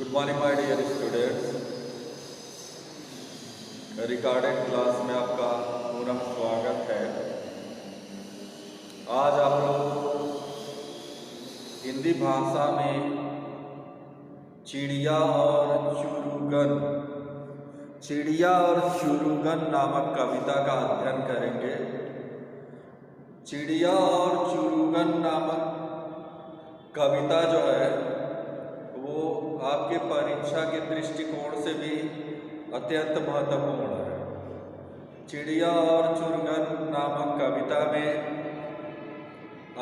Good morning my dear students. Recorded class में आपका पुनः स्वागत है। आज आप लोग हिंदी भाषा में चिड़िया और चुरुगन नामक कविता का अध्ययन करेंगे। चिड़िया और चुरुगन नामक कविता जो है वो आपके परीक्षा के दृष्टिकोण से भी अत्यंत महत्वपूर्ण है। चिड़िया और चुरुगन नामक कविता में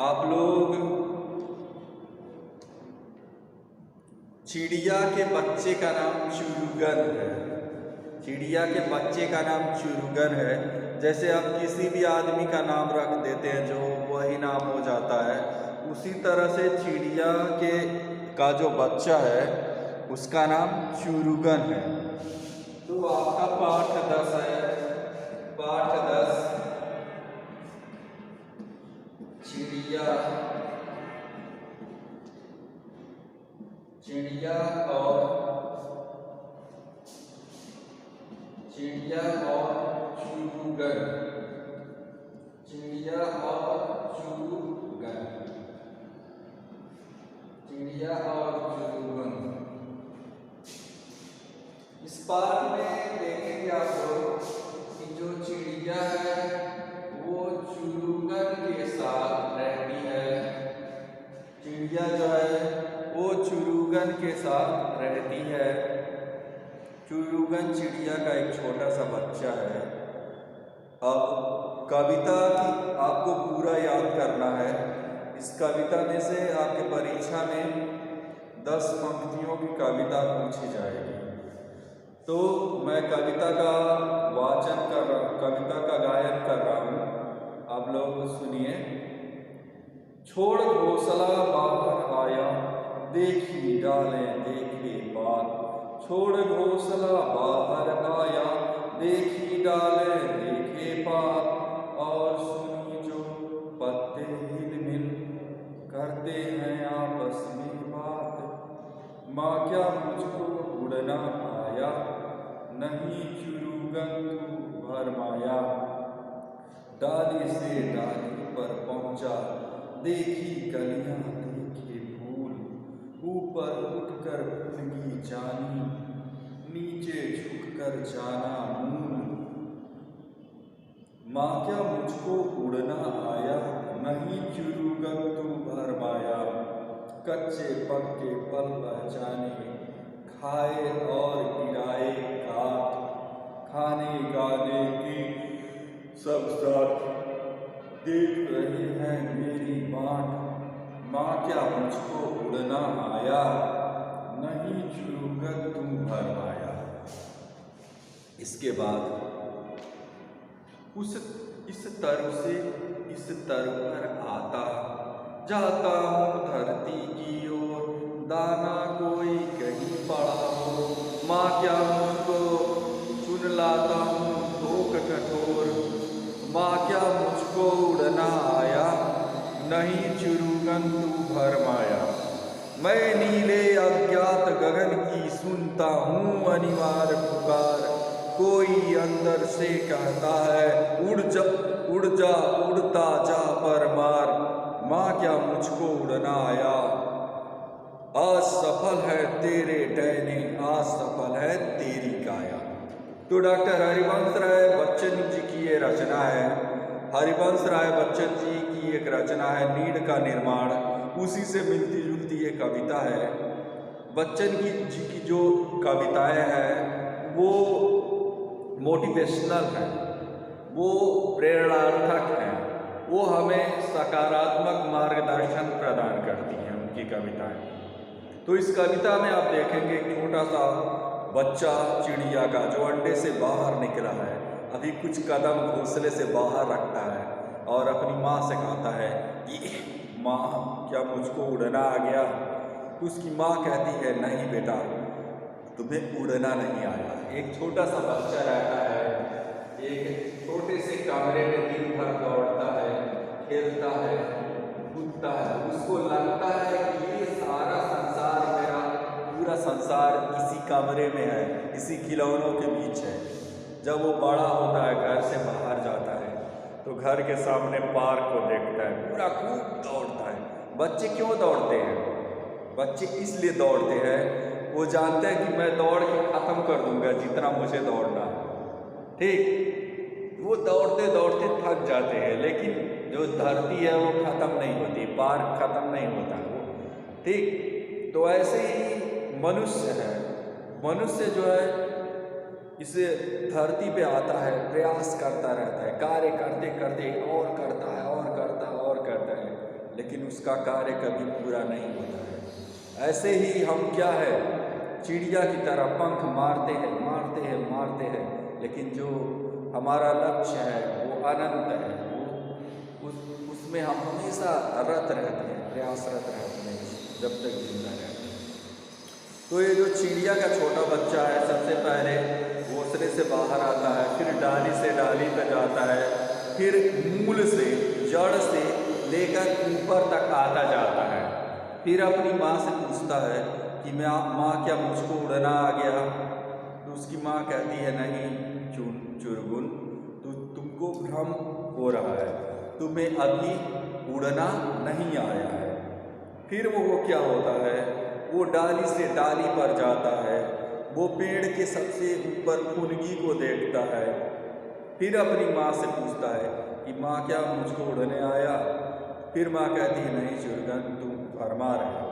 आप लोग चिड़िया के बच्चे का नाम चुरुगन है। चिड़िया के बच्चे का नाम चुरुगन है। जैसे आप किसी भी आदमी का नाम रख देते हैं जो वही नाम हो जाता है, उसी तरह से चिड़िया का जो बच्चा है उसका नाम चुरुगन है। तो आपका पाठ 10 है। पाठ 10 चिड़िया और चुरुगन। चिड़िया और चुरुगन। इस पाठ में देखेंगे आप लोग कि जो चिड़िया है वो चुरुगन के साथ रहती है। चिड़िया जो है वो चुरुगन के साथ रहती है। चुरुगन चिड़िया का एक छोटा सा बच्चा है। अब कविता की आपको पूरा याद करना है। इस कविता में से आपके परीक्षा में 10 पंक्तियों की कविता पूछी जाएगी। तो मैं कविता का वाचन कर रहा हूँ, कविता का गायन कर रहा हूँ, आप लोग सुनिए। छोड़ घोंसला बाहर आया, देखी डालें देखे बात। छोड़ घोंसला बाहर आया, देखी डालें देखे बात। और सुनी जो पत्ते हिलमिल करते हैं आपस में बात। माँ क्या मुझको उड़ना आया, नहीं चुरुगन तू भरमाया। डाली से डाली पर पहुँचा, देखी कलियां देखे फूल। ऊपर उठकर फूलगी जानी, नीचे झुककर जाना मूल। माँ क्या मुझको उड़ना आया, नहीं चुरुगन तू भरमाया। कच्चे पक्के पल पहचाने, खाए और गिराए काट। खाने गाने की सब साथ देख रहे हैं मेरी बाट। माँ क्या मुझको उड़ना आया, नहीं चुरुगन तू भरमाया। इसके बाद इस तरफ से इस तरफ पर आता, जाता हूँ धरती की ओर। दाना कोई कहीं पड़ा हो, माँ क्या मुझको चुन लाता हूँ धोख कठोर। माँ क्या मुझको उड़ना आया, नहीं चुरुगन तू भरमाया। मैं नीले अज्ञात गगन की सुनता हूँ अनिवार्य पुकार। कोई अंदर से कहता है उड़ जा उड़ता जा पर मार। माँ क्या मुझको उड़ना आया, आज सफल है तेरे डैने, आज सफल है तेरी काया। तो डॉक्टर हरिवंश राय बच्चन जी की ये रचना है। हरिवंश राय बच्चन जी की एक रचना है नीड का निर्माण, उसी से मिलती जुलती ये कविता है। बच्चन जी की जो कविताएं हैं वो मोटिवेशनल हैं, वो प्रेरणार्थक हैं, वो हमें सकारात्मक मार्गदर्शन प्रदान करती हैं उनकी कविताएं। तो इस कविता में आप देखेंगे एक छोटा सा बच्चा चिड़िया का जो अंडे से बाहर निकला है, अभी कुछ कदम घोंसले से बाहर रखता है और अपनी माँ से कहता है कि माँ क्या मुझको उड़ना आ गया। तो उसकी माँ कहती है नहीं बेटा, तुम्हें उड़ना नहीं आया। एक छोटा सा बच्चा रहता है, एक छोटे से कमरे में दिन भर दौड़ता है, खेलता है, कूदता है। उसको लगता है कि ये सारा संसार मेरा पूरा संसार इसी कमरे में है, इसी खिलौनों के बीच है। जब वो बड़ा होता है, घर से बाहर जाता है, तो घर के सामने पार्क को देखता है, पूरा खूब दौड़ता है। बच्चे क्यों दौड़ते हैं? बच्चे इसलिए दौड़ते हैं, वो जानते हैं कि मैं दौड़ के ख़त्म कर दूंगा जितना मुझे दौड़ना है। ठीक, वो दौड़ते दौड़ते थक जाते हैं, लेकिन जो धरती है वो ख़त्म नहीं होती, पार्क ख़त्म नहीं होता वो। ठीक, तो ऐसे ही मनुष्य है। मनुष्य जो है इसे धरती पे आता है, प्रयास करता रहता है, कार्य करते करते और करता है और करता है और करता है, लेकिन उसका कार्य कभी पूरा नहीं होता है। ऐसे ही हम क्या है, चिड़िया की तरह पंख मारते हैं मारते हैं मारते हैं, लेकिन जो हमारा लक्ष्य है वो अनंत है। वो उसमें हम हमेशा रत रहते हैं, प्रयासरत रहते हैं जब तक जिंदा रहते हैं। तो ये जो चिड़िया का छोटा बच्चा है, सबसे पहले घोंसले से बाहर आता है, फिर डाली से डाली पर जाता है, फिर मूल से जड़ से लेकर ऊपर तक आता जाता है। फिर अपनी माँ से पूछता है कि माँ क्या मुझको उड़ना आ गया? तो उसकी माँ कहती है नहीं चुरगुन, तुमको भ्रम हो रहा है, तुम्हें अभी उड़ना नहीं आया है। फिर वो क्या होता है, वो डाली से डाली पर जाता है, वो पेड़ के सबसे ऊपर फुनगी को देखता है, फिर अपनी माँ से पूछता है कि माँ क्या मुझको उड़ने आया? फिर माँ कहती है नहीं चुरगन, तुम फरमा रहे हो।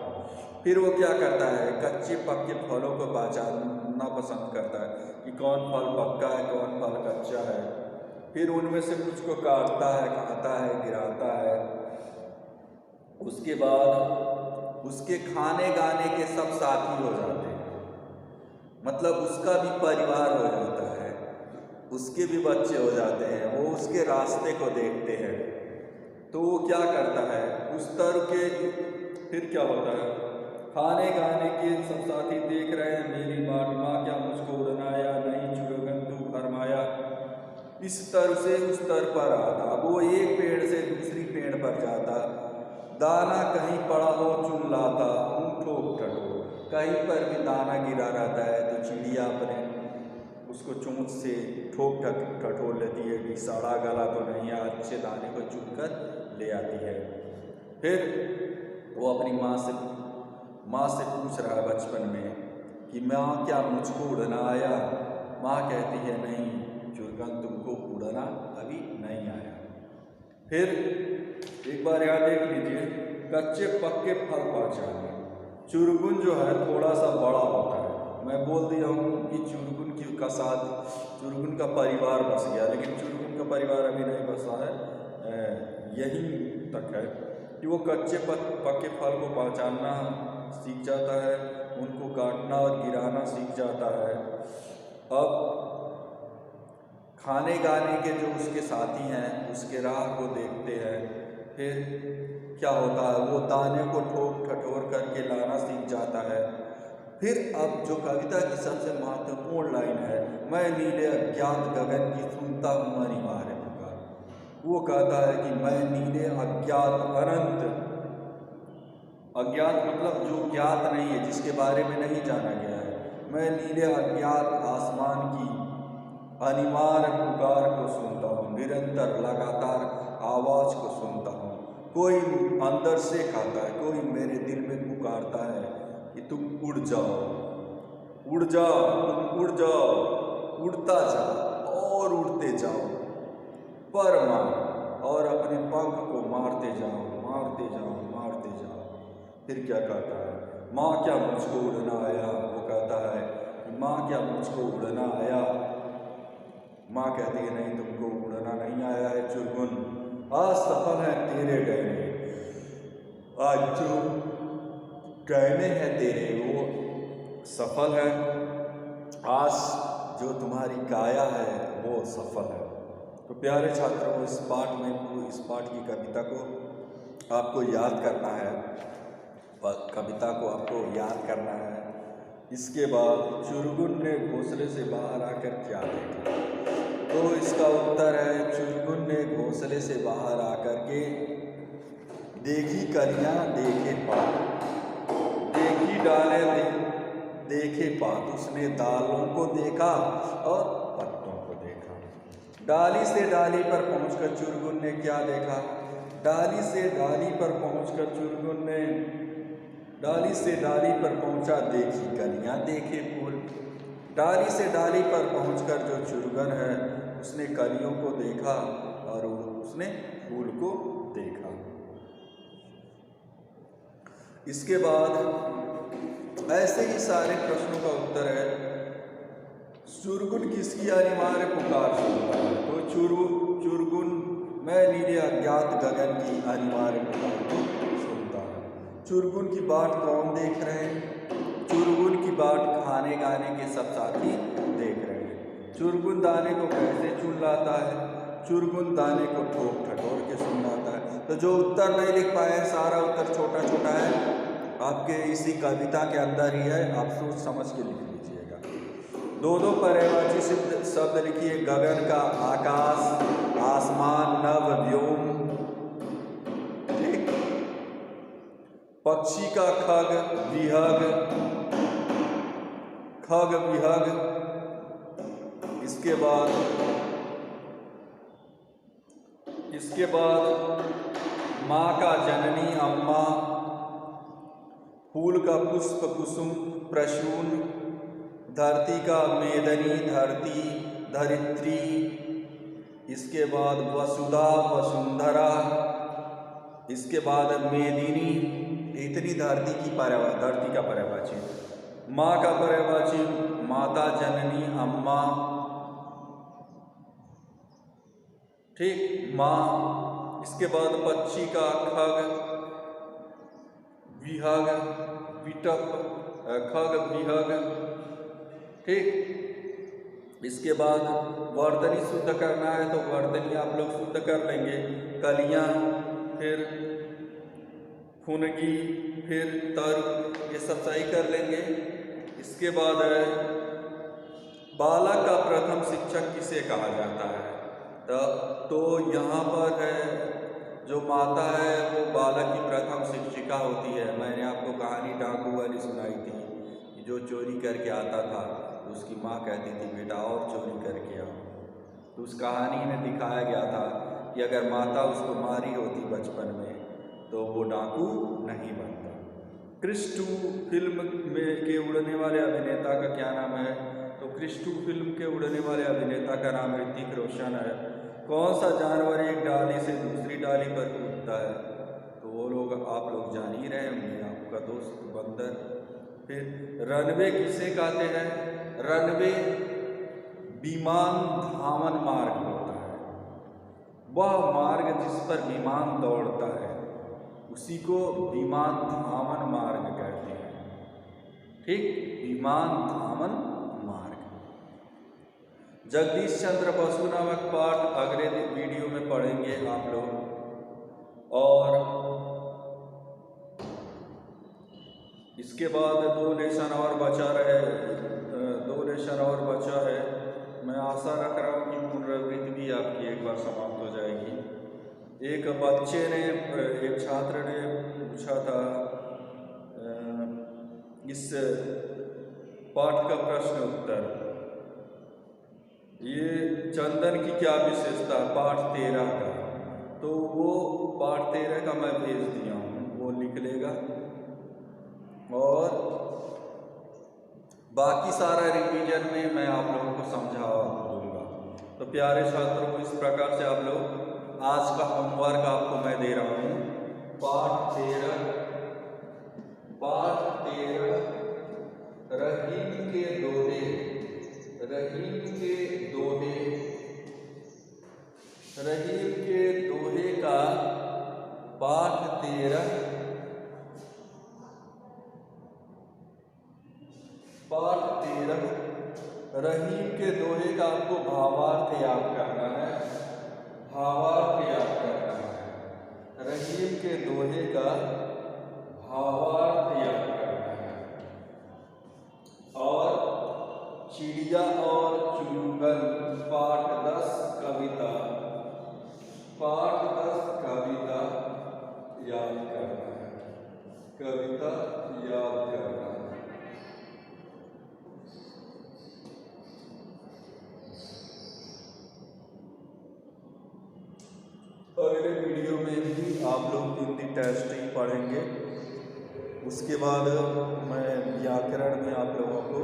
फिर वो क्या करता है, कच्चे पक्के फलों को पहचानना पसंद करता है कि कौन फल पक्का है कौन फल कच्चा है। फिर उनमें से कुछ को काटता है, खाता है, गिराता है। उसके बाद उसके खाने गाने के सब साथी हो जाते हैं, मतलब उसका भी परिवार हो जाता है, उसके भी बच्चे हो जाते हैं, वो उसके रास्ते को देखते हैं। तो वो क्या करता है, उस तरह के फिर क्या होता है, खाने गाने के सब साथी देख रहे हैं, मेरी माँ क्या मुझको उड़ना आया? नहीं चुरगन, तू फरमाया। इस स्तर से उस स्तर पर आता, वो एक पेड़ से दूसरी पेड़ पर जाता, दाना कहीं पड़ा हो चुन लाता, ठोक ठटो, कहीं पर भी दाना गिरा रहता है तो चिड़िया अपने उसको चोंच से ठोक ठटोल लेती है कि सड़ा गला तो नहीं है, अच्छे दाने को चुन कर ले आती है। फिर वो अपनी माँ से पूछ रहा है बचपन में कि माँ क्या मुझको उड़ना आया? माँ कहती है नहीं चुरगन, तुमको उड़ना अभी नहीं आया। फिर एक बार यहाँ देख लीजिए, कच्चे पक्के फल पहचाने। चुरगुन जो है थोड़ा सा बड़ा होता है, मैं बोल दिया हूँ कि चुरगुन का साथ चुरगुन का परिवार बस गया, लेकिन चुरगुन का परिवार अभी नहीं बसा है, यही तक है कि वो कच्चे पक्के फल को पहचानना सीख जाता है, उनको काटना और गिराना सीख जाता है। अब खाने गाने के जो उसके साथी हैं उसके राह को देखते हैं। फिर क्या होता है, वो दाने को ठोक ठठोर करके लाना सीख जाता है। फिर अब जो कविता की सबसे महत्वपूर्ण लाइन है, मैं नीले अज्ञात गगन की सुनता हूँ अनिवार्य पुकार। वो कहता है कि मैं नीले अज्ञात अनंत, अज्ञात मतलब जो ज्ञात नहीं है, जिसके बारे में नहीं जाना गया है, मैं नीले अज्ञात आसमान की अनिवार्य पुकार को सुनता हूँ, निरंतर लगातार आवाज़ को सुनता हूँ। कोई अंदर से कहता है, कोई मेरे दिल में पुकारता है कि तुम उड़ जाओ, उड़ जाओ, तुम उड़ जाओ, उड़ता जाओ और उड़ते जाओ, पर मार और अपने पंख को मारते जाओ, मारते जाओ, मारते जाओ। फिर क्या कहता है, माँ क्या मुझको उड़ना आया? वो कहता है कि माँ क्या मुझको उड़ना आया? माँ कहती है नहीं, तुमको उड़ना नहीं आया है चुरगुन, आज सफल है तेरे गहने, आज जो गहने हैं तेरे वो सफल है, आज जो तुम्हारी काया है वो सफल है। तो प्यारे छात्रों, इस पाठ की कविता को आपको याद करना है, कविता को आपको याद करना है। इसके बाद चुरगुन ने घोंसले से बाहर आकर क्या देखा? तो इसका उत्तर है, चुरगुन ने घोंसले से बाहर आकर के देखी कलियां देखे पात, देखी डाले देखे पात। उसने दालों को देखा और पत्तों को देखा। डाली से डाली पर पहुंचकर चुरगुन ने क्या देखा? डाली से डाली पर पहुंचकर चुरगुन ने डाली से डाली पर पहुंचा, देखी कलियां देखे फूल। डाली से डाली पर पहुंचकर जो चुरगन है उसने कलियों को देखा और उसने फूल को देखा। इसके बाद ऐसे ही सारे प्रश्नों का उत्तर है। चुरगुन किसकी अनिवार्य पुकार सुनता है? तो चुरगुन मैं नीले अज्ञात गगन की अनिवार्य पुकार को सुनता है। चुरगुन की बाट कौन देख रहे हैं? चुरगुन की बाट खाने गाने के सब साथी देख रहे हैं। चुरगुन दाने को कैसे चुन लाता है? चुरगुन दाने को ठोक ठटोर के सुन लाता है। तो जो उत्तर नहीं लिख पाए, सारा उत्तर छोटा छोटा है, आपके इसी कविता के अंदर ही है, आप सोच समझ के लिख लीजिएगा। दो दो पर्यायवाची शब्द लिखिए। गगन का आकाश, आसमान, नभ, व्योम, ठीक। पक्षी का खग, विहग, खग विहग। इसके बाद माँ का जननी अम्मा, फूल का पुष्प कुसुम प्रसून, धरती का मेदनी धरती धरित्री। इसके बाद वसुधा वसुंधरा। इसके बाद मेदिनी। इतनी धरती का पर्यायवाची। माँ का पर्यायवाची माता जननी अम्मा, ठीक, माँ। इसके बाद पक्षी का खग विहग, विटप, खग विहग, ठीक। इसके बाद वर्तनी शुद्ध करना है तो वर्तनी आप लोग शुद्ध कर लेंगे। कलियां, फिर फुनगी, फिर तर, ये सब सही कर लेंगे। इसके बाद है बालक का प्रथम शिक्षक किसे कहा जाता है? तो यहाँ पर है जो माता है वो बालक की प्रथम शिक्षिका होती है। मैंने आपको कहानी डाकू वाली सुनाई थी। जो चोरी करके आता था तो उसकी माँ कहती थी बेटा और चोरी करके आओ। तो उस कहानी में दिखाया गया था कि अगर माता उसको मारी होती बचपन में तो वो डाकू नहीं बनता। क्रिश 2 फिल्म में के उड़ने वाले अभिनेता का क्या नाम है? तो क्रिश 2 फिल्म के उड़ने वाले अभिनेता का नाम ऋतिक रोशन है। कौन सा जानवर एक डाली से दूसरी डाली पर कूदता है? तो वो लोग आप लोग जान ही रहे होंगे, आपका दोस्त बंदर। फिर रनवे किसे कहते हैं? रनवे विमान धावन मार्ग होता है। वह मार्ग जिस पर विमान दौड़ता है उसी को विमान धावन मार्ग कहते हैं, ठीक, विमान धावन मार्ग। जगदीश चंद्र बसु नामक पाठ अगले वीडियो में पढ़ेंगे आप लोग। और इसके बाद 2 लेसन और बचा है। मैं आशा रख रहा हूँ कि पुनरावृत्ति भी आपकी एक बार समाप्त हो जाएगी। एक छात्र ने पूछा था इस पाठ का प्रश्न उत्तर, ये चंदन की क्या विशेषता? पाठ 13 का। तो वो पाठ 13 का मैं भेज दिया हूँ, वो लिख लेगा और बाकी सारा रिवीजन में मैं आप लोगों को समझा दूंगा। तो प्यारे छात्रों, इस प्रकार से आप लोग आज का होमवर्क आपको मैं दे रहा हूँ। पाठ 13 रहीम के दोहे का पाठ 13 रहीम के दोहे का आपको भावार्थ याद करना है। रहीम के दोहे का भावार्थ याद करना है। और चिड़िया और चुंगल पाठ 10 कविता याद करना है। आप लोग हिंदी टेस्ट ही पढ़ेंगे। उसके बाद मैं व्याकरण में आप लोगों को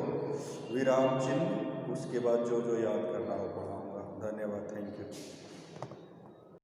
विराम चिन्ह, उसके बाद जो जो याद करना हो पढ़ाऊँगा। धन्यवाद, थैंक यू।